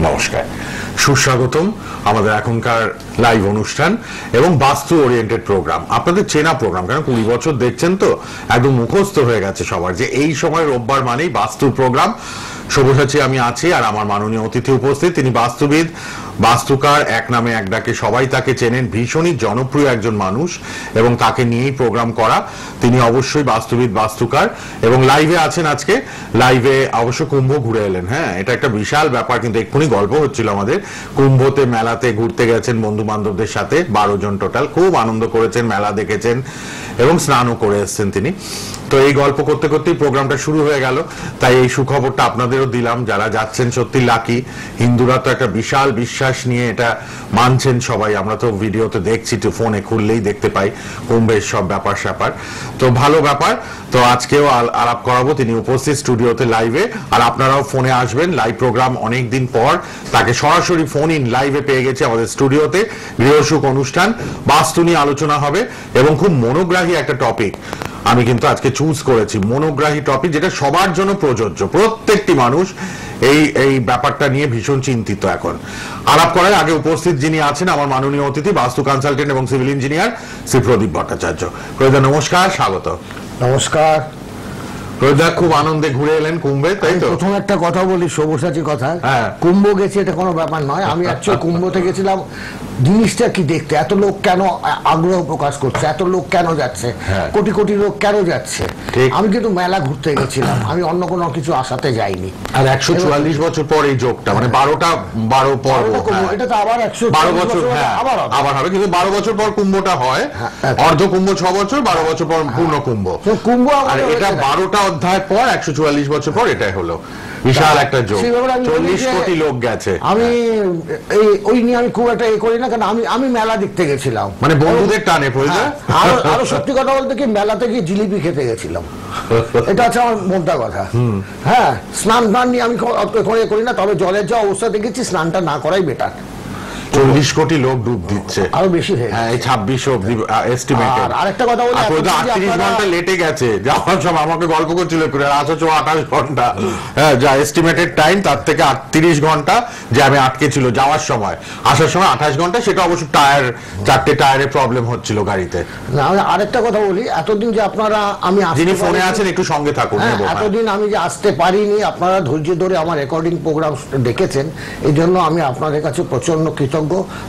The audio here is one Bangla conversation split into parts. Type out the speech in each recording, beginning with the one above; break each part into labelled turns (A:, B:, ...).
A: নমস্কার, সুস্বাগতম আমাদের এখনকার লাইভ অনুষ্ঠান এবং বাস্তু ওরিয়েন্টেড প্রোগ্রাম, আপনাদের চেনা প্রোগ্রাম। কারণ 20 বছর দেখছেন তো একদম মুখস্থ হয়ে গেছে সবার যে এই সময় রোববার মানেই বাস্তুর প্রোগ্রাম। সব্যসাচী আমি আছি আর আমার মাননীয় অতিথি উপস্থিত, তিনি বাস্তুবিদ, বাস্তুকার, এক নামে এক ডাকে সবাই তাকে চেনেন, ভীষণই জনপ্রিয় একজন মানুষ এবং তাকে নিয়েই প্রোগ্রাম করা। তিনি অবশ্যই বাস্তুবিদ, বাস্তুকার এবং লাইভে আছেন আজকে। লাইভে অবশ্য কুম্ভ ঘুরে এলেন, হ্যাঁ এটা একটা বিশাল ব্যাপার। কিন্তু এক্ষুনি গল্প হচ্ছিল আমাদের, কুম্ভতে মেলাতে ঘুরতে গেছেন বন্ধু বান্ধবদের সাথে, 12 জন টোটাল, খুব আনন্দ করেছেন, মেলা দেখেছেন এবং স্নানও করে এসছেন তিনি। তো এই গল্প করতে করতেই প্রোগ্রামটা শুরু হয়ে গেল। তাই এই সুখবরটা আপনাদেরও দিলাম, যারা যাচ্ছেন সত্যি লাকি। হিন্দুরা তো একটা বিশাল বিশ্বাস নিয়ে এটা মানছেন সবাই, আমরা তো ভিডিওতে দেখছি, তো ফোনে খুললেই দেখতে পাই কুম্ভের সব ব্যাপার স্যাপার। তো ভালো ব্যাপার। তো আজকেও আলাপ করাবো, তিনি উপস্থিত স্টুডিওতে লাইভে, আর আপনারাও ফোনে আসবেন। লাইভ প্রোগ্রাম অনেক দিন পর, তাকে সরাসরি ফোন ইন লাইভে পেয়ে গেছে আমাদের স্টুডিওতে। গৃহসুখ অনুষ্ঠান, বাস্তু নিয়ে আলোচনা হবে এবং খুব মনোগ্রাহী একটা টপিক আমি কিন্তু আজকে চুজ করেছি, মনোগ্রাহী টপিক, যেটা সবার জন্য প্রযোজ্য। প্রত্যেকটি মানুষ এই ব্যাপারটা নিয়ে ভীষণ চিন্তিত এখন। আলাপ করার আগে উপস্থিত যিনি আছেন আমার মাননীয় অতিথি, বাস্তু কনসালটেন্ট এবং সিভিল ইঞ্জিনিয়ার শ্রী প্রদীপ ভট্টাচার্য। প্রদীপ নমস্কার, স্বাগত।
B: নমস্কার।
A: প্রদীপ খুব আনন্দে ঘুরে এলেন কুম্ভে, তাই তো?
B: প্রথম একটা কথা বলি, সব্যসাচী কথা, কুম্ভ গেছি এটা কোনো ব্যাপার নয়। আমি অ্যাকচুয়ালি কুম্ভতে গেছিলাম জিনিসটা কি দেখতে, এত লোক কেন আগ্রহ প্রকাশ করছে, এত লোক কেন যাচ্ছে, কোটি কোটি লোক কেন যাচ্ছে। আমি কিন্তু মেলা ঘুরতে গেছিলাম, আমি অন্য কোনো কিছু আশাতে যাইনি।
A: আর 144 বছর পর এই যোগটা, মানে 12 পর্ব,
B: এটা তো আবার
A: 112 বছর আবার হবে, কিন্তু 12 বছর পর কুম্ভটা হয়। অর্ধ কুম্ভ 6 বছর, 12 বছর পর পূর্ণ কুম্ভ।
B: কুম্ভ
A: আর এটা 12টা অধ্যায় পর 144 বছর পর এটাই হলো। বিশাল একটা যোগ, 40 কোটি লোক গেছে।
B: আমি ওই নিয়ে আমি খুব একটা করি না, কারণ আমি মেলা দেখতে গেছিলাম, মানে
A: বন্ধুদের টানে।
B: আরো সত্যি কথা বলতে কি, মেলাতে গিয়ে জিলিপি খেতে গেছিলাম, এটা হচ্ছে আমার মোদ্দা কথা। হ্যাঁ, স্নান নিয়ে আমি করি না, তবে জলের যা অবস্থা দেখেছি, স্নানটা না করাই বেটার।
A: 40 কোটি লোক ডুব দিচ্ছে,
B: আরো বেশি হয়ে গেছে।
A: হ্যাঁ, 26 অবধি এস্টিমেটেড।
B: আর আরেকটা কথা বলি,
A: 38 ঘন্টা লেটে গেছে, যাওয়ার সময় আমাকে গল্প করছিল, আসছো 28 ঘন্টা, হ্যাঁ যা এস্টিমেটেড টাইম, তার থেকে 38 ঘন্টা জ্যামে আটকে ছিল যাওয়ার সময়। আসার সময় 28 ঘন্টা, সেটা অবশ্য চারটে টায়ারে প্রবলেম হচ্ছিল গাড়িতে।
B: আরেকটা কথা বলি, এতদিন যে আপনারা, আমি
A: যিনি ফোনে আছেন একটু সঙ্গে থাকুন,
B: এতদিন আমি যে আসতে পারিনি, আপনারা ধৈর্য ধরে আমার রেকর্ডিং প্রোগ্রাম দেখেছেন, এই জন্য আমি আপনাদের কাছে প্রচন্ড কৃতজ্ঞ।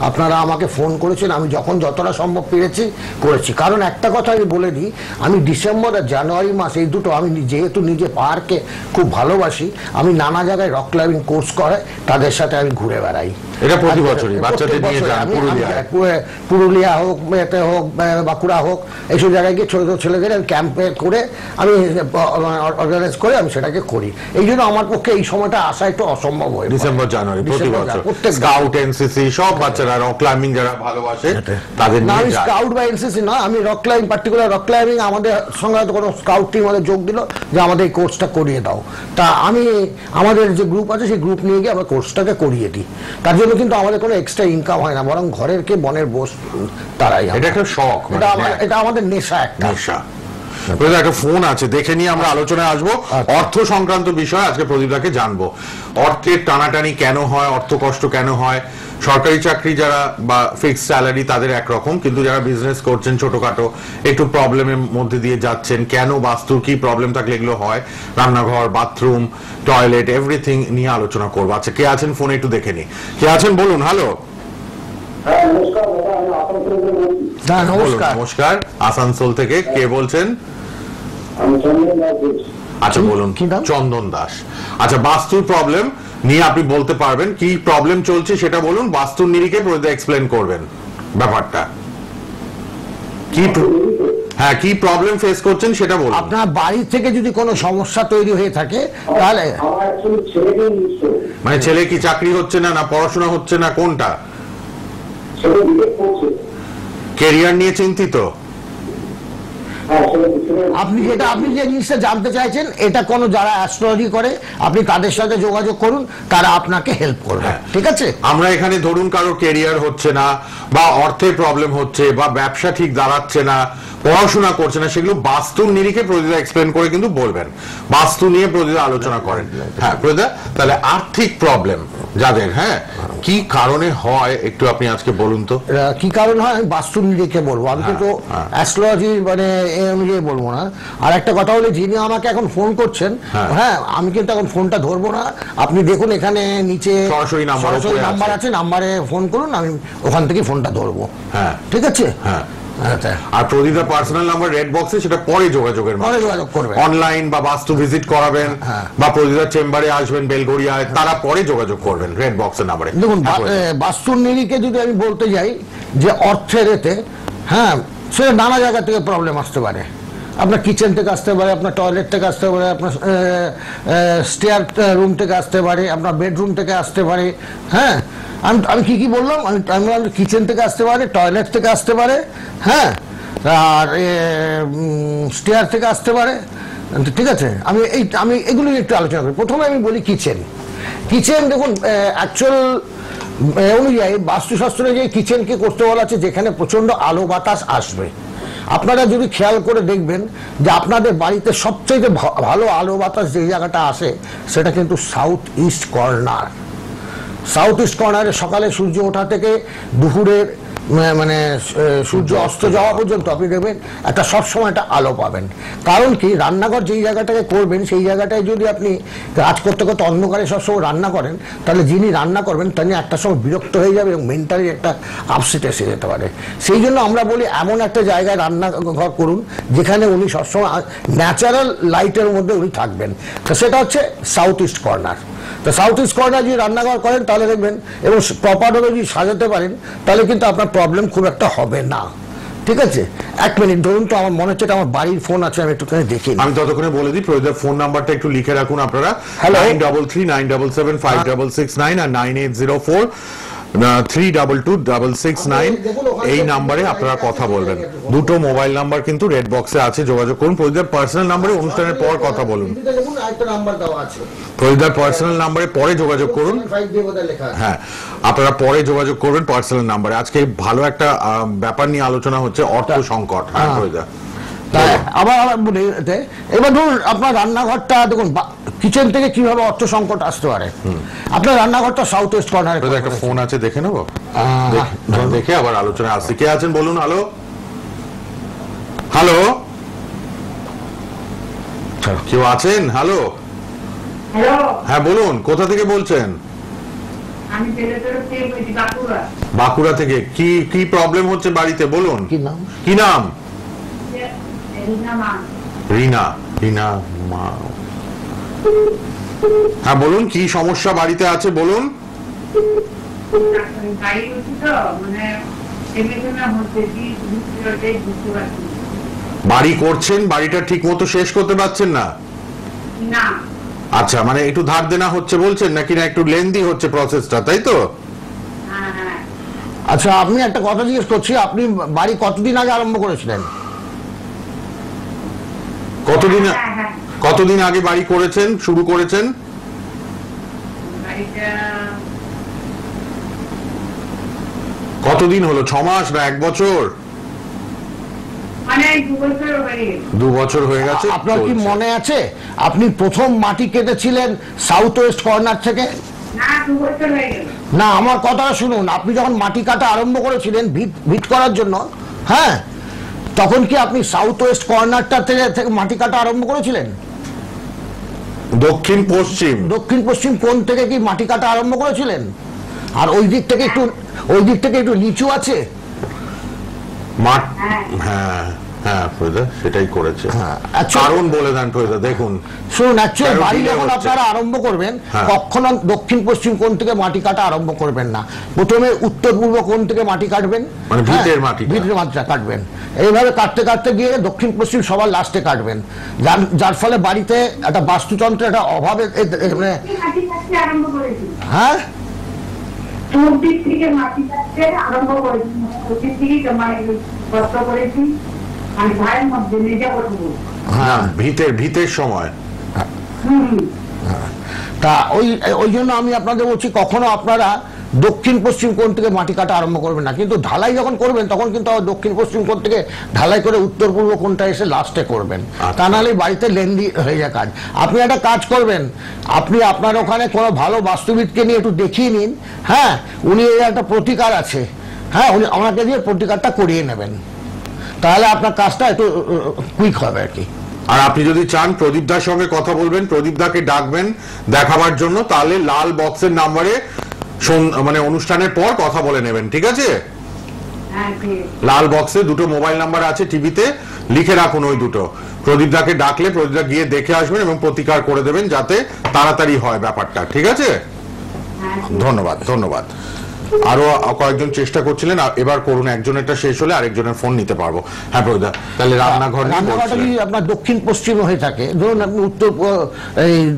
B: আপনারা আমাকে ফোন করেছেন, আমি যখন যতটা সম্ভব পেরেছি করেছি। কারণ একটা কথা আমি বলে দিই, আমি ডিসেম্বর আর জানুয়ারি মাস, এই দুটো আমি যেহেতু নিজে পাহাড়কে খুব ভালোবাসি, আমি নানা জায়গায় রক ক্লাইম্বিং কোর্স করে তাদের সাথে আমি ঘুরে বেড়াই।
A: এটা প্রতি বছরই বাচ্চাদের নিয়ে যান,
B: পুরুলিয়া হোক, এতে হোক, বাঁকুড়া হোক, এইসব জায়গায় গিয়ে ছোট ছোট ছেলেদের আমি ক্যাম্পে করে আমি অর্গানাইজ করে আমি সেটাকে করি। এই জন্য আমার পক্ষে এই সময়টা আসা একটু অসম্ভব হয়।
A: ডিসেম্বর জানুয়ারি প্রতি বছর স্কাউট, এনসিসি সব বাচ্চারা রক ক্লাইম্বিং যারা ভালোবাসে তাদের নিয়ে যায়।
B: স্কাউট বা এনসিসি না, আমি rock climbing, particular rock climbing, আমাদের সঙ্গে হয়তো কোনো স্কাউট টিম আমাদের যোগ দিল যে আমাদের এই কোর্সটা করিয়ে দাও, তা আমি আমাদের যে গ্রুপ আছে সেই গ্রুপ নিয়ে গিয়ে আমরা কোর্সটাকে করিয়ে দিই। তার জন্য কিন্তু আমাদের কোনো এক্সট্রা ইনকাম হয় না, বরং ঘরের কে বনের বোস তারাই।
A: এটা একটা শখ,
B: এটা আমাদের নেশা, একটা নেশা।
A: একটা ফোন আছে, দেখে নিয়ে আমরা আলোচনায় আসবো। অর্থ সংক্রান্ত বিষয় আজকে প্রদীপদাকে জানবো। অর্থের টানাটানি কেন হয়, অর্থ কষ্ট কেন হয়? সরকারি চাকরি যারা বা ফিক্সড স্যালারি তাদের একরকম, কিন্তু যারা বিজনেস করছেন ছোটখাটো একটু প্রবলেমের মধ্যে দিয়ে যাচ্ছেন, কেন, বাস্তুর কি প্রবলেম থাকলে এগুলো হয়, রান্নাঘর, বাথরুম, টয়লেট, এভরিথিং নিয়ে আলোচনা করবো। আচ্ছা, কে আছেন ফোনে একটু দেখে নি। কে আছেন বলুন। হ্যালো, নমস্কার, আসানসোল থেকে কে বলছেন? আচ্ছা বলুন। চন্দন দাস। আচ্ছা, বাস্তুর প্রবলেম নিয়ে আপনি বলতে পারবেন, কি প্রবলেম চলছে সেটা বলুন, বাস্তুর নিরিখে এক্সপ্লেন করবেন ব্যাপারটা কি। হ্যাঁ, কি প্রবলেম ফেস করছেন সেটা বলুন।
B: আপনার বাড়ি থেকে যদি কোনো সমস্যা তৈরি হয়ে থাকে তাহলে,
A: মানে ছেলে কি চাকরি হচ্ছে না, না পড়াশোনা হচ্ছে না, কোনটা? ক্যারিয়ার নিয়ে চিন্তিত?
B: আপনি যে জিনিসটা জানতে চাইছেন, এটা কোনো যারা অ্যাস্ট্রোলজি করে আপনি তাদের সাথে যোগাযোগ করুন, তারা আপনাকে হেল্প করবে। ঠিক আছে?
A: আমরা এখানে ধরুন কারোর ক্যারিয়ার হচ্ছে না, বা অর্থের প্রবলেম হচ্ছে, বা ব্যবসা ঠিক দাঁড়াচ্ছে না, পড়াশোনা করছে না, সেগুলো বাস্তুর নিরিখে প্রতিদা এক্সপ্লেন করে কিন্তু বলবেন। বাস্তু নিয়ে প্রতিদা আলোচনা করেন। হ্যাঁ প্রতিদা, তাহলে আর্থিক প্রবলেম যাদের, হ্যাঁ, কি কারণে হয় একটু আপনি আজকে বলুন তো।
B: কি কারণ হয় আমি বাস্তু নিরিখে বলবো, আমি কিন্তু অ্যাস্ট্রোলজি মানে এ অনুযায়ী বলবো না। আর একটা কথা হলো, যিনি আমাকে এখন ফোন করছেন, হ্যাঁ, আমি কিন্তু এখন ফোনটা ধরবো না। আপনি দেখুন এখানে নিচে
A: সরাসরি
B: নাম্বার আছে, নাম্বারে ফোন করুন, আমি ওখান থেকে ফোনটা ধরবো।
A: হ্যাঁ,
B: ঠিক আছে।
A: হ্যাঁ, আর প্রদীপদার পার্সোনাল নাম্বার রেড বক্সে, সেটা পরে যোগাযোগের
B: পরে যোগাযোগ করবেন।
A: অনলাইন বা বাস্তু ভিজিট করাবেন বা প্রদীপদার চেম্বারে আসবেন বেলগড়িয়ায়, তারা পরে যোগাযোগ করবেন রেড বক্সের নাম্বারে।
B: দেখুন বাস্তুর নিরিখে যদি আমি বলতে যাই যে অর্থের এতে, হ্যাঁ, সেটা নানা জায়গা থেকে প্রবলেম আসতে পারে। আপনার কিচেন থেকে আসতে পারে, আপনার টয়লেট থেকে আসতে পারে, আপনার স্টেয়ার রুম থেকে আসতে পারে, আপনার বেডরুম থেকে আসতে পারে। হ্যাঁ, আমি কি বললাম, আমি কিচেন থেকে আসতে পারে, টয়লেট থেকে আসতে পারে, হ্যাঁ, আর স্টেয়ার থেকে আসতে পারে। ঠিক আছে, আমি এগুলো একটু আলোচনা করি। প্রথমে আমি বলি কিচেন। দেখুন, অ্যাকচুয়াল অনুযায়ী বাস্তুশাস্ত্রে যে কিচেনকে করতে বলা আছে যেখানে প্রচন্ড আলো বাতাস আসবে। আপনারা যদি খেয়াল করে দেখবেন যে আপনাদের বাড়িতে সবচেয়ে ভালো আলো বাতাস যে জায়গাটা আসে সেটা কিন্তু south east corner. South east কর্নারে সকালে সূর্য ওঠা থেকে দুপুরের মানে সূর্য অস্ত যাওয়া পর্যন্ত আপনি দেখবেন একটা সবসময় একটা আলো পাবেন। কারণ কি, রান্নাঘর যেই জায়গাটাকে করবেন সেই জায়গাটায় যদি আপনি কাজ করতে করতে অন্ধকারে সবসময় রান্না করেন, তাহলে যিনি রান্না করবেন তিনি একটা সময় বিরক্ত হয়ে যাবে এবং মেন্টালি একটা আপসেট এসে যেতে পারে। সেই জন্য আমরা বলি এমন একটা জায়গায় রান্নাঘর করুন যেখানে উনি সবসময় ন্যাচারাল লাইটের মধ্যে উনি থাকবেন। তো সেটা হচ্ছে সাউথ ইস্ট কর্নার। তো সাউথ ইস্ট কর্নার যদি রান্নাঘর করেন তাহলে দেখবেন, এবং প্রপারভাবে যদি সাজাতে পারেন তাহলে কিন্তু আপনার প্রবলেম খুব একটা হবে না। ঠিক আছে, এক মিনিট ধরুন তো, আমার মনে হচ্ছে আমার বাড়ির ফোন আছে, আমি একটুখানি দেখি।
A: আমি ততক্ষণে বলে দিই, প্রদীপদার ফোন নাম্বারটা একটু লিখে রাখুন আপনারা, 9339775669 আর 9804322669। এই নাম্বারে আপনারা কথা বলবেন। দুটো মোবাইল নাম্বার কিন্তু রেড বক্সে আছে, যোগাযোগ করুন। প্রদীপদার পার্সোনাল নাম্বারে অনুষ্ঠানের পর কথা বলুন। প্রদীপদার পার্সোনাল নাম্বারে পরে যোগাযোগ করুন। হ্যাঁ, আপনারা পরে যোগাযোগ করবেন পার্সোনাল নাম্বারে। আজকে ভালো একটা ব্যাপার নিয়ে আলোচনা হচ্ছে, অর্থ সংকট। হ্যাঁ, প্রদীপদা
B: আবার বলি, এবার ধরুন আপনার রান্নাঘরটা দেখুন, কিচেন থেকে কিভাবে অর্থ সংকট আসতে পারে। আপনার রান্নাঘরটা সাউথ ওয়েস্ট কর্নারে।
A: একটা ফোন আছে, দেখে নেবো, দেখে আবার আলোচনায় আসছি। কে আছেন বলুন? হ্যালো, হ্যালো, কেউ আছেন? হ্যালো, হ্যাঁ বলুন, কোথা থেকে বলছেন? বাঁকুড়া থেকে। কি প্রবলেম হচ্ছে বাড়িতে বলুন? কি নাম? রিনা মা। হ্যাঁ বলুন, কি সমস্যা বাড়িতে আছে বলুন। বাড়ি করছেন, বাড়িটা ঠিক মতো শেষ করতে পারছেন না? আচ্ছা, মানে একটু ধার দেনা হচ্ছে বলছেন, নাকি না একটু লেন্দি হচ্ছে প্রসেসটা, তাই তো?
B: আচ্ছা, আপনি একটা কথা জিজ্ঞেস করছি, আপনি বাড়ি কতদিন আগে আরম্ভ করেছিলেন?
A: কতদিন আগে বাড়ি করেছেন, শুরু করেছেন? কতদিন হলো, 6 মাস না 1 বছর? 2 বছর হয়ে গেছে।
B: আপনার কি মনে আছে আপনি প্রথম মাটি কেটেছিলেন সাউথ ওয়েস্ট কর্নার থেকে? না, আমার কথাটা শুনুন, আপনি যখন মাটি কাটা আরম্ভ করেছিলেন ভিট করার জন্য, হ্যাঁ, তখন কি আপনি সাউথ ওয়েস্ট কর্নারটা থেকে মাটি কাটা আরম্ভ করেছিলেন?
A: দক্ষিণ পশ্চিম
B: কোণ থেকে কি মাটি কাটা আরম্ভ করেছিলেন? আর ওই দিক থেকে একটু নিচু আছে
A: মাঠ। হ্যাঁ হ্যাঁ, সেটাই করেছে। কারণ বলে দেন প্রদীপদা। দেখুন
B: শুনুন, অ্যাকচুয়ালি বাড়ি যখন আপনারা আরম্ভ করবেন, কখনো দক্ষিণ পশ্চিম কোণ থেকে মাটি কাটা আরম্ভ করবেন না। প্রথমে উত্তর পূর্ব কোণ থেকে মাটি কাটবেন,
A: মানে ভিতের
B: মাটিটা কাটবেন। এইভাবে কাটতে কাটতে গিয়ে দক্ষিণ পশ্চিম সবার লাস্টে কাটবেন, যার ফলে বাড়িতে একটা বাস্তুতন্ত্রে একটা অভাবে, হ্যাঁ,
A: ভিতের সময়।
B: তা ওই জন্য আমি আপনাদের বলছি, কখনো আপনারা দক্ষিণ পশ্চিম কোণ থেকে মাটি কাটা আরম্ভ করবেন না, কিন্তু ঢালাই যখন করবেন তখন কিন্তু আবার দক্ষিণ পশ্চিম কোণ থেকে ঢালাই করে উত্তর পূর্ব কোণটা এসে লাস্টে করবেন, তা নাহলে বাড়িতে লেন্দি হয়ে যায় কাজ। আপনি একটা কাজ করবেন, আপনি আপনার ওখানে কোনো ভালো বাস্তুবিদকে নিয়ে একটু দেখিয়ে নিন, হ্যাঁ, উনি একটা প্রতিকার আছে, হ্যাঁ, উনি ওনাকে দিয়ে প্রতিকারটা করিয়ে নেবেন, তাহলে আপনার কাজটা একটু কুইক হবে আর কি।
A: আর আপনি যদি চান প্রদীপ দার সঙ্গে কথা বলবেন, প্রদীপ দাকে ডাকবেন দেখাবার জন্য, তাহলে লাল বক্সের নাম্বারে মানে অনুষ্ঠানের পর কথা বলে নেবেন, ঠিক আছে? লাল বক্সে দুটো মোবাইল নাম্বার আছে টিভিতে, লিখে রাখুন ওই দুটো। প্রদীপ দাকে ডাকলে প্রদীপ দা গিয়ে দেখে আসবেন এবং প্রতিকার করে দেবেন যাতে তাড়াতাড়ি হয় ব্যাপারটা, ঠিক আছে? ধন্যবাদ, ধন্যবাদ। আরো কয়েকজন চেষ্টা করছিলেন, এবার করুন, একজনেরটা শেষ হলে আরেকজনের ফোন নিতে পারবো। হ্যাঁ প্রদীপ দা, তাহলে
B: রান্নাঘরটা যদি আপনার দক্ষিণ পশ্চিমে হয়ে থাকে, ধরুন আপনি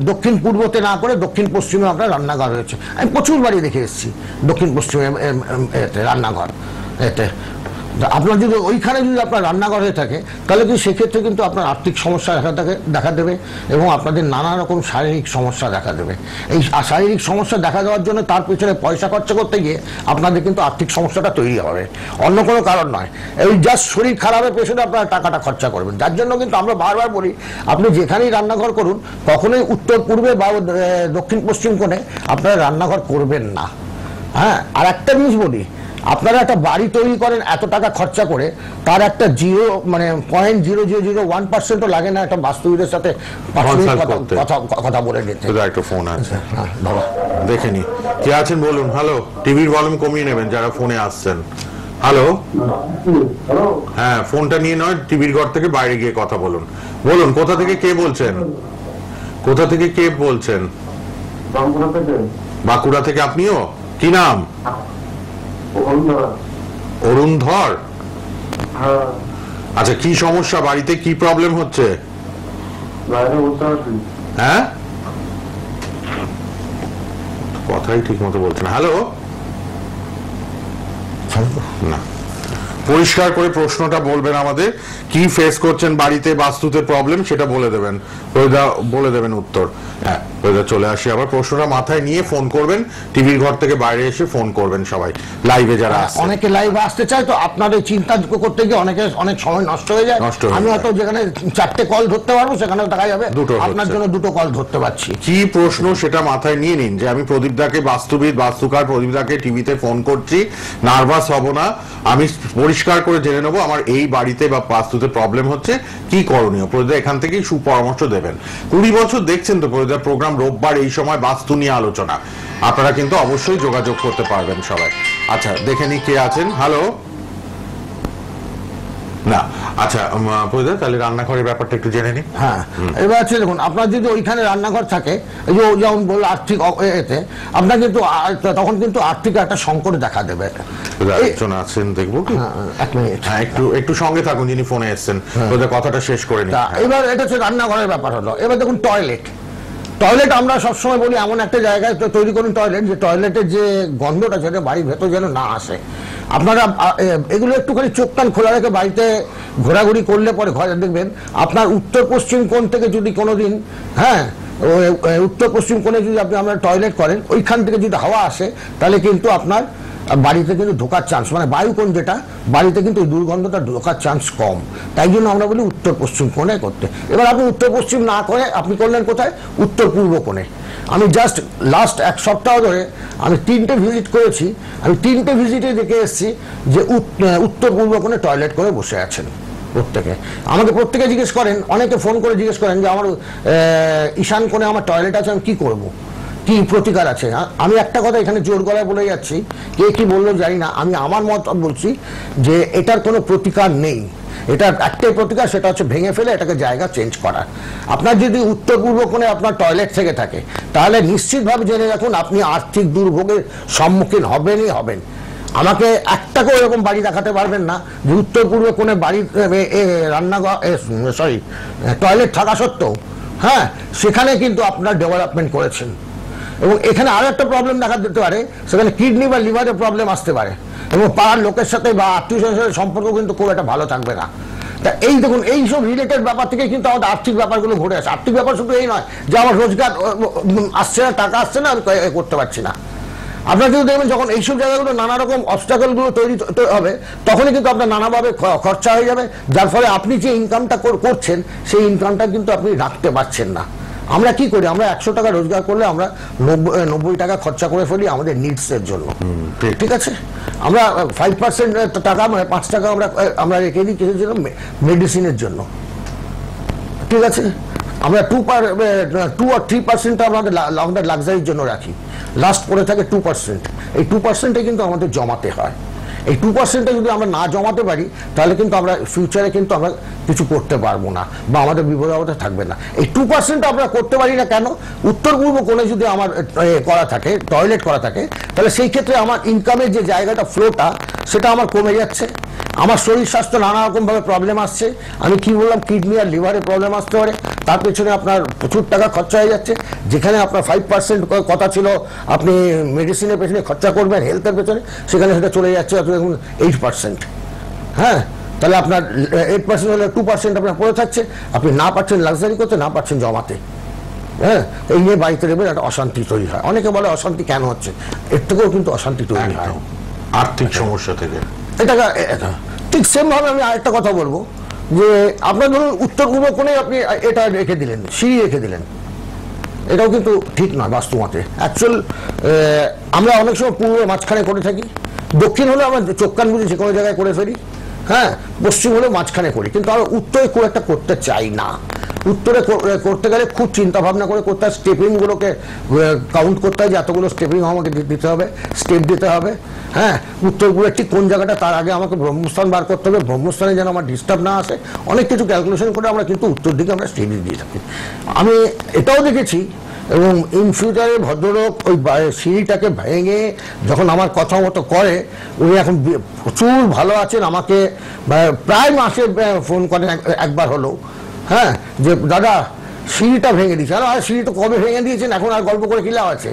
B: দক্ষিণ পূর্বতে না করে দক্ষিণ পশ্চিমে আপনার রান্নাঘর হয়েছে, আমি প্রচুর বাড়ি দেখে এসেছি দক্ষিণ পশ্চিমে রান্নাঘর এতে। আপনার যদি ওইখানে যদি আপনার রান্নাঘর হয়ে থাকে তাহলে কিন্তু সেক্ষেত্রে কিন্তু আপনার আর্থিক সমস্যা দেখা দেবে এবং আপনাদের নানা রকম শারীরিক সমস্যা দেখা দেবে। এই শারীরিক সমস্যা দেখা দেওয়ার জন্য তার পিছনে পয়সা খরচা করতে গিয়ে আপনাদের কিন্তু আর্থিক সমস্যাটা তৈরি হবে, অন্য কোনো কারণ নয়। এই জাস্ট শরীর খারাপের পেছনে আপনারা টাকাটা খরচা করবেন, যার জন্য কিন্তু আমরা বারবার বলি আপনি যেখানেই রান্নাঘর করুন কখনোই উত্তর পূর্বে বা দক্ষিণ পশ্চিম কোণে আপনারা রান্নাঘর করবেন না। হ্যাঁ, আর একটা জিনিস বলি, আপনারা একটা বাড়ি তৈরি করেন এত টাকা খরচা করে, তার একটা 0.0001% লাগে না একটা বাস্তুবিদের সাথে কথা বলে নিতে।
A: একটা ফোন আছে, দেখে নি কে আছেন বলুন। হ্যালো, টিভির ভলিউম কমিয়ে নেবেন যারা ফোনে আসছেন। হ্যালো, হ্যাঁ, ফোনটা নিয়ে নয়, টিভির ঘর থেকে বাইরে গিয়ে কথা বলুন। বলুন, কোথা থেকে কে বলছেন? কোথা থেকে কে বলছেন? বাঁকুড়া থেকে। আপনিও? কি নাম? অরুণ ধর। আচ্ছা, কি সমস্যা বাড়িতে, কি প্রবলেম হচ্ছে? হ্যাঁ, কথাই ঠিক মতো বলছেন। হ্যালো, না, পরিষ্কার করে প্রশ্নটা বলবেন আমাদের, কি ফেস করছেন বাড়িতে, বাস্তুতে প্রবলেম, সেটা বলে দেবেন, বলে দেবেন উত্তর। হ্যাঁ, চলে আসি আবার, প্রশ্নটা মাথায় নিয়ে ফোন করবেন, টিভির ঘর থেকে বাইরে এসে ফোন করবেন সবাই লাইভে যারা আসছে।
B: অনেকে লাইভে আসতে চায়, তো আপনাদের চিন্তা করতে গিয়ে অনেক সময় নষ্ট হয়ে যায়। আমি হয়তো যেখানে 4টে কল ধরতে পারবো সেখানে দেখা যাবে আপনার জন্য 2টো কল ধরতে পারছি।
A: কি প্রশ্ন সেটা মাথায় নিয়ে নিন, যে আমি প্রদীপ দাকে, বাস্তুবিদ বাস্তুকার প্রদীপ দাকে টিভিতে ফোন করছি, নার্ভাস হব না, আমি পরিষ্কার করে জেনে নেবো আমার এই বাড়িতে বা বাস্তুতে প্রবলেম হচ্ছে, কি করণীয়। প্রদীপ এখান থেকেই সুপরামর্শ দেবেন। 20 বছর দেখছেন তো প্রদীপ প্রোগ্রাম, রোববার এই সময় বাস্তু নিয়ে আলোচনা, আপনারা কিন্তু অবশ্যই যোগাযোগ করতে পারবেন সবাই। আচ্ছা, দেখে নি কে আছেন। হ্যালো, না, আচ্ছা প্রদীপ, তাহলে রান্নাঘরের ব্যাপারটা একটু জেনে নি।
B: হ্যাঁ, এবার আছে দেখুন, আপনার যদি ওইখানে রান্নাঘর থাকে, যেমন বললো আর্থিক এতে, আপনার কিন্তু তখন কিন্তু আর্থিক একটা সংকট দেখা দেবে।
A: একজন আছেন, দেখবো কি?
B: 1 মিনিট,
A: হ্যাঁ, একটু সঙ্গে থাকুন যিনি ফোনে এসছেন, ওদের কথাটা শেষ করে নিন।
B: এবার এটা হচ্ছে রান্নাঘরের ব্যাপার হলো। এবার দেখুন টয়লেট আমরা সবসময় বলি এমন একটা জায়গায় তৈরি করুন টয়লেট, যে টয়লেটের যে গন্ধটা সেটা বাড়ির ভেতর যেন না আসে। আপনারা এগুলো একটুখানি চোখ কান খোলা রেখে বাড়িতে ঘোরাঘুরি করলে পরে ঘরে দেখবেন আপনার উত্তর পশ্চিম কোণ থেকে যদি কোনোদিন, হ্যাঁ, উত্তর পশ্চিম কোণে যদি আপনারা টয়লেট করেন, ওইখান থেকে যদি হাওয়া আসে তাহলে কিন্তু আপনার বাড়িতে কিন্তু ঢোকার চান্স, মানে বায়ুকোণ যেটা, বাড়িতে কিন্তু ওই দুর্গন্ধটা ঢোকার চান্স কম। তাই জন্য আমরা বলি উত্তর পশ্চিম কোণে করতে। এবার আপনি উত্তর পশ্চিম না করে আপনি করলেন কোথায়? উত্তর পূর্ব কোণে। আমি জাস্ট লাস্ট 1 সপ্তাহ ধরে আমি 3টে ভিজিট করেছি, আমি 3টে ভিজিটে দেখে এসেছি যে উত্তর পূর্ব কোণে টয়লেট করে বসে আছেন প্রত্যেকে। আমাকে প্রত্যেকে জিজ্ঞেস করেন, অনেকে ফোন করে জিজ্ঞেস করেন যে আমার ঈশান কোণে আমার টয়লেট আছে, আমি কি করবো, কি প্রতিকার আছে? আমি একটা কথা এখানে জোর গলায় বলে যাচ্ছি, কে কি বললো জানি না, আমি আমার মত বলছি যে এটার কোনো প্রতিকার নেই। এটার একটাই প্রতিকার, সেটা হচ্ছে ভেঙে ফেলে এটাকে জায়গা চেঞ্জ করা। আপনার যদি উত্তর পূর্ব কোণে আপনার টয়লেট থেকে থাকে তাহলে নিশ্চিতভাবে জেনে রাখুন আপনি আর্থিক দুর্ভোগের সম্মুখীন হবেনই হবেন। আমাকে একটাকেও এরকম বাড়ি দেখাতে পারবেন না যে উত্তর পূর্ব কোণে বাড়ির রান্নাঘর টয়লেট থাকা সত্ত্বেও, হ্যাঁ, সেখানে কিন্তু আপনার ডেভেলপমেন্ট করেছেন। এবং এখানে আরো একটা প্রবলেম দেখা দিতে পারে, সেখানে কিডনি বা লিভারের প্রবলেম আসতে পারে, এবং পাড়ার লোকের সাথে বা আত্মীয়স্বজনের সাথে সম্পর্ক কিন্তু খুব একটা ভালো থাকবে না। তা এই দেখুন, এইসব রিলেটেড ব্যাপার থেকে কিন্তু আমাদের আর্থিক ব্যাপারগুলো ঘুরে আসে। আর্থিক ব্যাপার শুধু এই নয় যে আমার রোজগার আসছে না, টাকা আসছে না, আমি করতে পারছি না। আপনার কিন্তু দেখবেন যখন এইসব জায়গাগুলো নানা রকম অবস্টাকল গুলো তৈরি হবে, তখনই কিন্তু আপনার নানাভাবে খরচা হয়ে যাবে, যার ফলে আপনি যে ইনকামটা করছেন সেই ইনকামটা কিন্তু আপনি রাখতে পারছেন না। আমরা কি করি, আমরা 100 টাকা রোজগার করলে আমরা 90 টাকা খরচা করে ফেলি আমাদের নিডস এর জন্য, ঠিক আছে। আমরা 5% টাকা, 5 টাকা আমরা রেখে দিই কিসের জন্য, মেডিসিনের জন্য, ঠিক আছে। আমরা 2 or 3% আমাদের লাক্সারির জন্য রাখি, লাস্ট পরে থাকে 2%। এই 2% কিন্তু আমাদের জমাতে হয়। এই 2% যদি আমরা না জমাতে পারি তাহলে কিন্তু আমরা ফিউচারে কিন্তু আমরা কিছু করতে পারবো না, বা আমাদের বিপদ থাকবে না। এই 2% আমরা করতে পারি না কেন, উত্তর পূর্ব কোণে যদি আমার করা থাকে, টয়লেট করা থাকে, তাহলে সেই ক্ষেত্রে আমার ইনকামের যে জায়গাটা, ফ্লোটা, সেটা আমার কমে যাচ্ছে। আমার শরীর স্বাস্থ্য নানা রকমভাবে প্রবলেম আসছে। আমি কি বললাম, কিডনি আর লিভারে প্রবলেম আসতে পারে, তার পেছনে আপনার প্রচুর টাকা খরচা হয়ে যাচ্ছে। যেখানে আপনার 5% কথা ছিল আপনি মেডিসিনের পেছনে খরচা করবেন, হেলথের পেছনে, সেখানে সেটা চলে যাচ্ছে 8%। হ্যাঁ, তাহলে আপনার 8% হলে 2% আপনার পড়ে থাকছে, আপনি না পাচ্ছেন লাক্সারি করতে, না পাচ্ছেন জমাতে। হ্যাঁ, এই নিয়ে বাড়িতে নেবেন একটা অশান্তি তৈরি হয়। অনেকে বলে অশান্তি কেন হচ্ছে, এর থেকেও কিন্তু অশান্তি তৈরি হয়
A: আর্থিক সমস্যা থেকে।
B: এটা ঠিক সেম ভাবে আমি আরেকটা কথা বলবো, যে আপনার ধরুন উত্তর পূর্ব কোণে আপনি এটা রেখে দিলেন, সিঁড়ি রেখে দিলেন, এটাও কিন্তু ঠিক নয় বাস্তুমতে। অ্যাকচুয়াল আমরা অনেক সময় পূর্বের মাঝখানে করে থাকি, দক্ষিণ হলে আমরা চোখ কান বুঝে যে কোনো জায়গায় করে ফেলি, হ্যাঁ, পশ্চিম হলে মাঝখানে করি, কিন্তু আমরা উত্তরে খুব একটা করতে চাই না। উত্তরে করতে গেলে খুব চিন্তা ভাবনা করে করতে হয়, স্টেপিং গুলোকে কাউন্ট করতে হয় যে এতগুলো স্টেপিং আমাকে দিতে হবে, স্টেপ দিতে হবে। হ্যাঁ, উত্তর পূর্বে ঠিক কোন জায়গাটা, তার আগে আমাকে ব্রহ্মস্থান বার করতে হবে, ব্রহ্মস্থানে যেন আমার ডিস্টার্ব না আসে, অনেক কিছু ক্যালকুলেশন করে আমরা কিন্তু উত্তর দিকে আমরা সিঁড়ি দিয়ে থাকি। আমি এটাও দেখেছি, এবং ইন ফিউচারে ভদ্রলোক ওই সিঁড়িটাকে ভেঙে যখন আমার কথা মতো করে, উনি এখন প্রচুর ভালো আছেন। আমাকে প্রায় মাসে ফোন করেন একবার হলো, হ্যাঁ, যে দাদা সিঁড়িটা ভেঙে দিয়েছে। আর সিঁড়ি তো কবে ভেঙে দিয়েছেন, এখন আর গল্প করে কি লাভ আছে?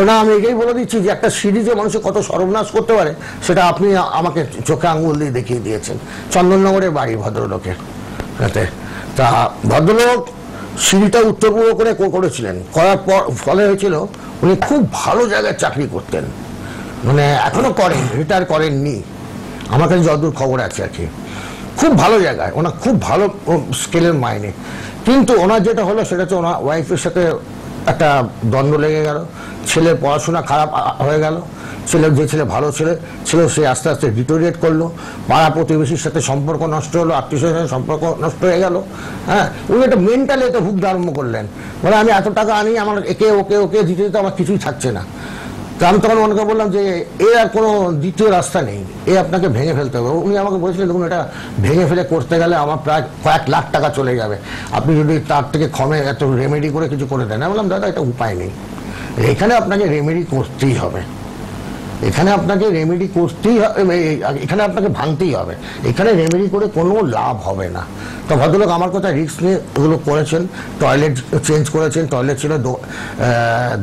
B: না, আমি এটাই বলে দিচ্ছি যে একটা সিঁড়ি যে মানুষের কত সর্বনাশ করতে পারে সেটা আপনি আমাকে চোখে আঙুল দিয়ে দেখিয়ে দিয়েছেন। চন্দননগরের বাড়ি ভদ্রলোকের। তা ভদ্রলোক সিঁড়িটা উত্তর পূর্ব করে করেছিলেন, করার পর ফলে হয়েছিল উনি খুব ভালো জায়গায় চাকরি করতেন, মানে এখনো করেন, রিটায়ার করেননি, আমার কাছে যতদূর খবর আছে আর কি। খুব ভালো জায়গায়, ওনার খুব ভালো স্কেলের মাইনে, কিন্তু ওনার যেটা হলো সেটা হচ্ছে ওনার ওয়াইফের সাথে একটা দ্বন্দ্ব লেগে গেল, ছেলের পড়াশোনা খারাপ হয়ে গেল, যে ছেলে ভালো ছেলে সে আস্তে আস্তে ডিটোরিয়েট করলো, পাড়া প্রতিবেশীর সাথে সম্পর্ক নষ্ট হলো, আত্মীয় স্বজনের সম্পর্ক নষ্ট হয়ে গেল। হ্যাঁ, উনি একটা মেন্টালি একটা ভুগতে আরম্ভ করলেন, বলে আমি এত টাকা আনি, আমার একে ওকে দিতে দিতে আমার কিছুই থাকছে না। তো আমি তখন ওনাকে বললাম যে এর আর কোনো দ্বিতীয় রাস্তা নেই, আপনাকে ভেঙে ফেলতে হবে। উনি আমাকে বলেছিলেন দেখুন, এটা ভেঙে ফেলে করতে গেলে আমার প্রায় কয়েক লাখ টাকা চলে যাবে, আপনি যদি তার থেকে ক্ষমে এত রেমেডি করে কিছু করে দেন। আমি বললাম দাদা এটা উপায় নেই, এখানে আপনাকে রেমেডি করতেই হবে, এখানে আপনাকে রেমেডি করতেই হবে, এখানে আপনাকে ভাঙতেই হবে, এখানে রেমেডি করে কোনো লাভ হবে না। তো ভদ্রলোক আমার কথা রিস্ক নিয়ে ওগুলো করেছেন, টয়লেট চেঞ্জ করেছেন, টয়লেট ছিল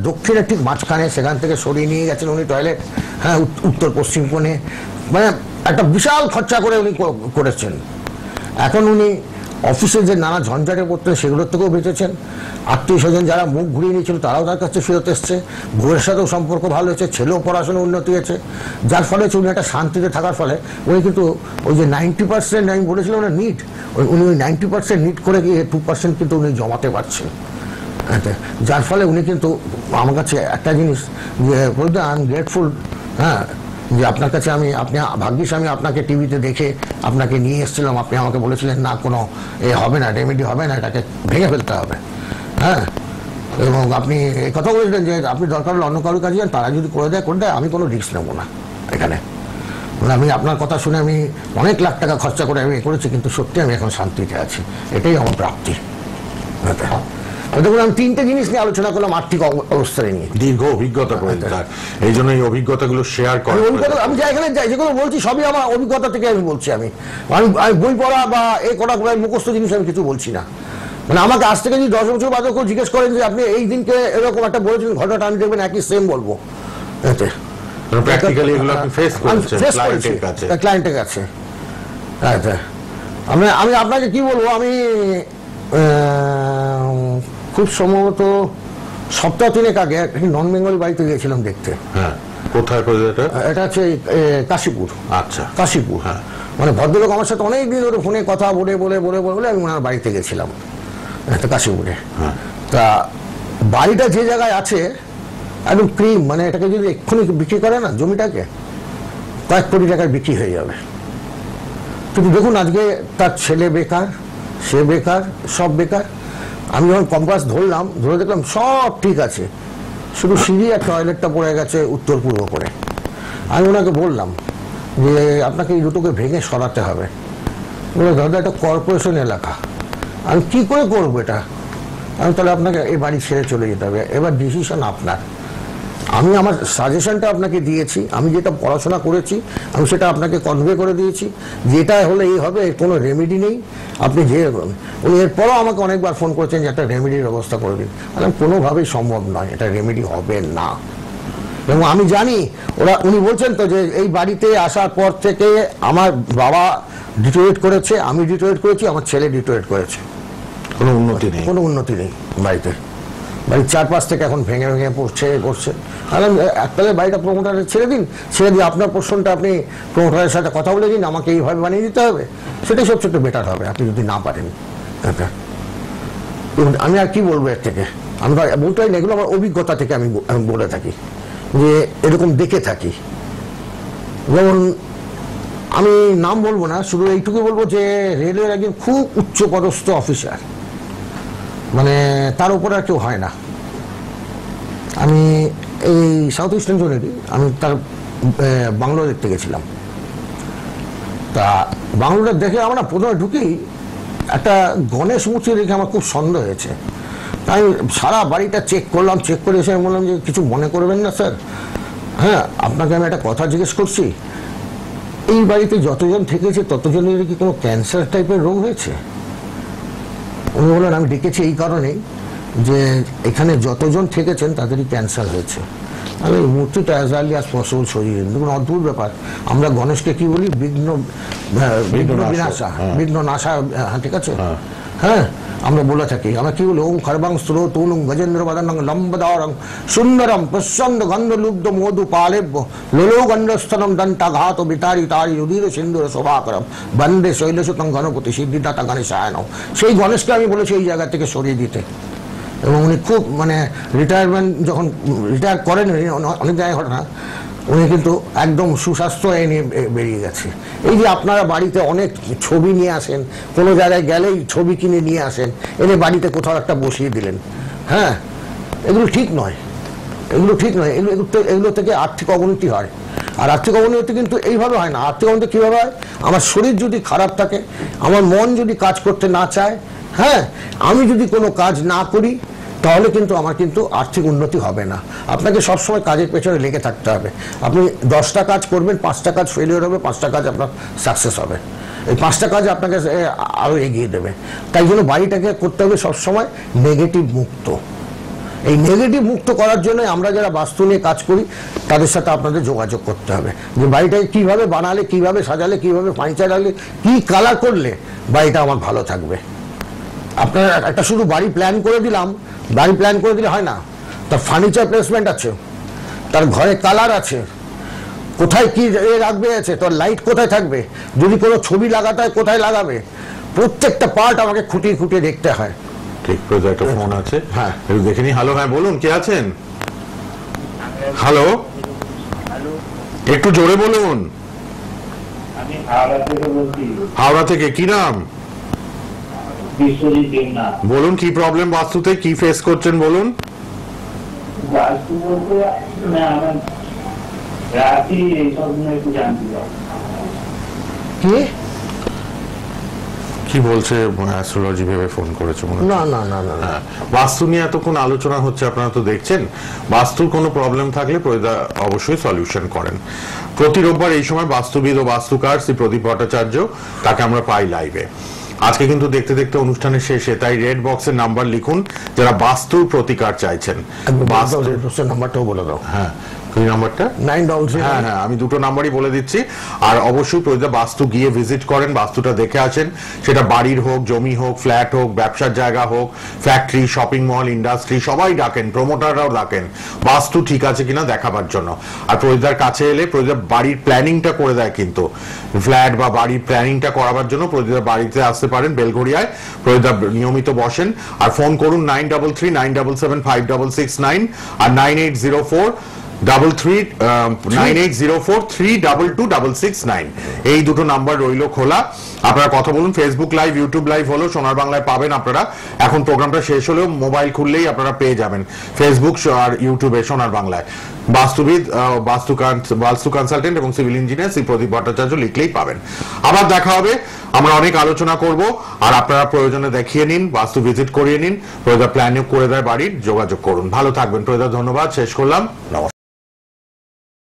B: দক্ষিণের ঠিক মাঝখানে, সেখান থেকে সরিয়ে নিয়ে গেছেন উনি টয়লেট, হ্যাঁ, উত্তর পশ্চিম কোণে, মানে একটা বিশাল খরচা করে উনি করেছেন। এখন উনি অফিসে যে নানা ঝঞ্ঝাটে পড়তেন সেগুলোর থেকেও বেঁচেছেন, আত্মীয় স্বজন যারা মুখ ঘুরিয়ে নিয়েছিল তারাও তার কাছে ফেরত এসছে, বউয়ের সাথেও সম্পর্ক ভালো হয়েছে, ছেলেও পড়াশোনা উন্নতি হয়েছে, যার ফলে উনি একটা শান্তিতে থাকার ফলে উনি কিন্তু ওই যে 90% আমি বলেছিলাম না নিট, উনি ওই 90% নিট করে গিয়ে 2% কিন্তু উনি জমাতে পারছেন। যার ফলে উনি কিন্তু আমার কাছে একটা জিনিস যে বলতে আই এম গ্রেটফুল, হ্যাঁ, যে আপনার কাছে আপনি ভাগ্যিস আমি আপনাকে টিভিতে দেখে আপনাকে নিয়ে এসেছিলাম, আপনি আমাকে বলেছিলেন না কোনো হবে না, রেমেডি হবে না, এটাকে ভেঙে ফেলতে হবে। হ্যাঁ, এবং আপনি এই কথা বলেছিলেন যে আপনি দরকার হলে অন্য কারোর কাছে যান, তারা যদি করে দেয়, আমি কোনো রিস্ক নেবো না এখানে। আমি আপনার কথা শুনে আমি অনেক লাখ টাকা খরচা করে আমি করেছি, কিন্তু সত্যি আমি এখন শান্তিতে আছি, এটাই আমার প্রাপ্তি। দেখুন, আমি 3টে জিনিস নিয়ে আলোচনা করলাম আর্থিক অবস্থা নিয়ে, দীর্ঘ অভিজ্ঞতা করে,
A: এই জন্য এই অভিজ্ঞতাগুলো শেয়ার করা।
B: আমি যেখানে যাই যেগুলো বলছি সবই আমার অভিজ্ঞতা থেকে আমি বলছি। আমি বই পড়া বা এই করা মুখস্থ জিনিস আমি কিছু বলছি না। মানে আমাকে আজ থেকে যদি 10 বছর বাদে কেউ জিজ্ঞেস করেন যে আপনি এই দিনকে এরকম একটা বলেছেন ঘটনাটা, আমি দেখবেন একই সেম বলবো। এতে
A: প্র্যাকটিক্যালি এগুলো আপনি ফেস করেছেন
B: ক্লায়েন্টের কাছে। আমি আপনাকে কি বলবো, আমি খুব সম্ভবত সপ্তাহ 3 আগে একটি নন বেঙ্গল বাড়িতে গিয়েছিলাম দেখতে।
A: কোথায় এটা?
B: এটা হচ্ছে কাশীপুর।
A: আচ্ছা,
B: কাশীপুর।
A: হ্যাঁ।
B: মানে ভদ্রলোক আমার সাথে অনেক দিন ধরে ফোনে কথা বলে বলে বলে বলে আমি ওনার বাড়িতে গেছিলাম কাশীপুরে।
A: হ্যাঁ।
B: তা বাড়িটা যে জায়গায় আছে একদম ক্রিম, মানে এটাকে যদি এক্ষুনি বিক্রি করে না জমিটাকে, কয়েক কোটি টাকায় বিক্রি হয়ে যাবে। কিন্তু দেখুন আজকে তার ছেলে বেকার, সে বেকার, সব বেকার। আমি যখন কম্পাস ধরলাম, ধরে দেখলাম সব ঠিক আছে, শুধু সিঁড়ি আর টয়লেটটা পড়ে গেছে উত্তর পূর্ব করে। আমি ওনাকে বললাম যে আপনাকে এই দুটোকে ভেঙে সরাতে হবে। বলে দাদা এটা কর্পোরেশন এলাকা, আমি কি করে করবো এটা? আমি তাহলে আপনাকে এই বাড়ি ছেড়ে চলে যেতে হবে, এবার ডিসিশন আপনার। আমি আমার সাজেশনটা আপনাকে দিয়েছি, আমি যেটা পড়াশোনা করেছি আমি সেটা আপনাকে কনভে করে দিয়েছি, যেটা হলে এই হবে, এর কোনো রেমেডি নেই, আপনি যে উনি এরপরও আমাকে অনেকবার ফোন করেছেন যে একটা রেমেডির ব্যবস্থা করে দিন। আমি কোনোভাবেই সম্ভব নয়, এটা রেমেডি হবে না। এবং আমি জানি উনি বলছেন তো যে এই বাড়িতে আসার পর থেকে আমার বাবা ডিটোরেট করেছে, আমি ডিটোরেট করেছি, আমার ছেলে ডিটোরেট করেছে,
A: কোনো উন্নতি নেই,
B: কোনো উন্নতি নেই বাড়িতে। বাড়ির চারপাশ থেকে এখন ভেঙে ভেঙে পড়ছে। একটালে বাড়িটা প্রমোটারে ছেড়ে দিন, ছেড়ে দিয়ে আপনার পোর্শনটা আপনি প্রমোটারের সাথে কথা বলে দিন, আমাকে এইভাবে বানিয়ে দিতে হবে, সেটাই সবচেয়ে একটু বেটার হবে আপনি যদি না পারেন। আমি আর কি বলবো এর থেকে, আমি বলতে পারি না, এগুলো আমার অভিজ্ঞতা থেকে আমি বলে থাকি, যে এরকম দেখে থাকি। যেমন আমি নাম বলবো না, শুধু এইটুকু বলবো যে রেলের একজন খুব উচ্চপদস্থ অফিসার, মানে তার উপরে আর কেউ হয় না। আমি এই সাউথ ইস্টার্ন জোনেরই, আমি তার বাংলো দেখতে গেছিলাম। তা বাংলোটা দেখে আমরা প্রথমে ঢুকেই একটা গণেশ মূর্তি দেখে আমার খুব সন্দেহ হয়েছে। তাই সারা বাড়িটা চেক করলাম, চেক করে এসে আমি বললাম যে কিছু মনে করবেন না স্যার, হ্যাঁ আপনাকে আমি একটা কথা জিজ্ঞেস করছি, এই বাড়িতে যতজন থেকেছে ততজনের কি কোনো ক্যান্সার টাইপের রোগ হয়েছে? উনি বললেন আমি ডেকেছি এই কারণেই যে এখানে যতজন থেকেছেন তাদেরই ক্যান্সার হয়েছে। আমি মূর্তিটা অ্যাজ আর্লি অ্যাজ পসিবল সরিয়ে দিন। দেখুন অদ্ভুত ব্যাপার, আমরা গণেশকে কি বলি? বিঘ্ন বিনাশা, বিঘ্ন নাশা, হ্যাঁ ঠিক আছে, হ্যাঁ আমরা বলে থাকি। আমরা কি বলি? ওম খর্বাং স্রোতনুং গজেন্দ্র বদনং লম্বদারং সুন্দরম প্রসন্ন গন্ধ লুব্ধ মধু পালেব্য লোলো গন্ধস্থলম দন্তাঘাত বিতারি তারি রুদির সিন্দুর শোভাকরম বন্দে শৈলসুতং গণপতি সিদ্ধিদাতা গণেশায়নম। সেই গণেশকে আমি বলেছি এই জায়গা থেকে সরিয়ে দিতে। এবং উনি খুব মানে রিটায়ারমেন্ট যখন রিটায়ার করেন, অনেক জায়গায় ঘটনা, উনি কিন্তু একদম সুস্বাস্থ্য এনে বেরিয়ে গেছে। এই যে আপনারা বাড়িতে অনেক ছবি নিয়ে আসেন, কোনো জায়গায় গেলেই ছবি কিনে নিয়ে আসেন, এনে বাড়িতে কোথাও একটা বসিয়ে দিলেন, হ্যাঁ এগুলো ঠিক নয়, এগুলো ঠিক নয়। এগুলো থেকে আর্থিক অবনতি হয়। আর আর্থিক অবনতি কিন্তু এইভাবে হয় না। আর্থিক অবনতি কীভাবে হয়? আমার শরীর যদি খারাপ থাকে, আমার মন যদি কাজ করতে না চায়, হ্যাঁ আমি যদি কোনো কাজ না করি, তাহলে কিন্তু আমার কিন্তু আর্থিক উন্নতি হবে না। আপনাকে সবসময় কাজের পেছনে লেগে থাকতে হবে। আপনি 10টা কাজ করবেন, 5টা কাজ ফেলিওর হবে, 5টা কাজ আপনার সাকসেস হবে। এই 5টা কাজ আপনাকে আরও এগিয়ে দেবে। তাই জন্য বাড়িটাকে করতে হবে সবসময় নেগেটিভ মুক্ত। এই নেগেটিভ মুক্ত করার জন্য আমরা যারা বাস্তু নিয়ে কাজ করি তাদের সাথে আপনাদের যোগাযোগ করতে হবে, যে বাড়িটাকে কীভাবে বানালে, কীভাবে সাজালে, কীভাবে ফার্নিচার রাখলে, কী কালার করলে বাড়িটা আমার ভালো থাকবে। আপনার একটা শুধু বাড়ি প্ল্যান করে দিলাম, বাড়ি প্ল্যান করে দিলে হয় না, তার ফার্নিচার প্লেসমেন্ট আছে, তার ঘরে কালার আছে, কোথায় কি রাখবে আছে, তার লাইট কোথায় থাকবে, যদি কোনো ছবি লাগাতে হয় কোথায় লাগাবে, প্রত্যেকটা পার্ট আমাকে খুঁটিয়ে খুঁটিয়ে দেখতে হয়।
A: ঠিক, একটা ফোন আছে,
B: হ্যাঁ
A: একটু দেখে নি। হ্যালো, হ্যাঁ বলুন, কে আছেন? হ্যালো, একটু জোরে বলুন।
C: আমি হাওড়া থেকে বলছি।
A: হাওড়া থেকে, কি নাম?
C: বিশ্বজিৎ দেবনাথ।
A: বলুন কি প্রবলেম বাস্তুতে, কি ফেস করছেন বলুন।
C: বাস্তু বলতে না, আমার রাতি এইসব নিয়ে একটু জানতে চাই।
B: কি
A: কি বলছে? অ্যাস্ট্রোলজি ভেবে ফোন করেছে মনে হয়।
B: না না না না না,
A: বাস্তু নিয়ে এতক্ষণ আলোচনা হচ্ছে, আপনারা তো দেখছেন। বাস্তুর কোনো প্রবলেম থাকলে প্রদীপ অবশ্যই সলিউশন করেন। প্রতি রোববার এই সময় বাস্তুবিদ ও বাস্তুকার শ্রী প্রদীপ ভট্টাচার্য, তাকে আমরা পাই লাইভে। আজকে কিন্তু দেখতে দেখতে অনুষ্ঠানের শেষে, তাই রেড বক্সের নাম্বার লিখুন যারা বাস্তুর প্রতিকার চাইছেন।
B: নাম্বারটাও বলে দাও।
A: হ্যাঁ, এই নাম্বারটা
B: 933
A: হ্যাঁ হ্যাঁ, আমি দুটো নাম্বারই বলে দিচ্ছি। আর অবশ্যই প্রতিটা বাস্তু গিয়ে ভিজিট করেন, বাস্তুটা দেখে আসেন, সেটা বাড়ির হোক, জমি হোক, ফ্ল্যাট হোক, ব্যবসার জায়গা হোক, ফ্যাক্টরি, শপিং মল, ইন্ডাস্ট্রি, সবাই ডাকেন, প্রমোটাররাও ডাকেন বাস্তু ঠিক আছে কিনা দেখাবার জন্য। আর প্রতিদার কাছে এলে প্রতিদার বাড়ির প্ল্যানিংটা করে দেয়, কিন্তু ফ্ল্যাট বা বাড়ির প্ল্যানিংটা করাবার জন্য প্রতিদার বাড়িতে আসতে পারেন বেলঘড়িয়ায়, প্রতিদার নিয়মিত বসেন। আর ফোন করুন 9339775669 আর 9804-322-669, এই দুটো নাম্বার রইলো খোলা। আপনারা কথা বলুন। ফেসবুক লাইভ, ইউটিউব লাইভ হলো সোনার বাংলায় পাবেন আপনারা। এখন প্রোগ্রামটা শেষ হলেও মোবাইল খুললেই আপনারা পেয়ে যাবেন ফেসবুক আর ইউটিউবে সোনার বাংলায়। বাস্তুবিদ, বাস্তু কনসালটেন্ট এবং সিভিল ইঞ্জিনিয়ার শ্রী প্রদীপ ভট্টাচার্য লিখলেই পাবেন। আবার দেখা হবে, আমরা অনেক আলোচনা করব। আর আপনারা প্রয়োজনে দেখিয়ে নিন, বাস্তু ভিজিট করিয়ে নিন, প্রয়োজন প্ল্যান করে দেয় বাড়ির, যোগাযোগ করুন। ভালো থাকবেন প্রয়োজন। ধন্যবাদ, শেষ করলাম, নমস্কার।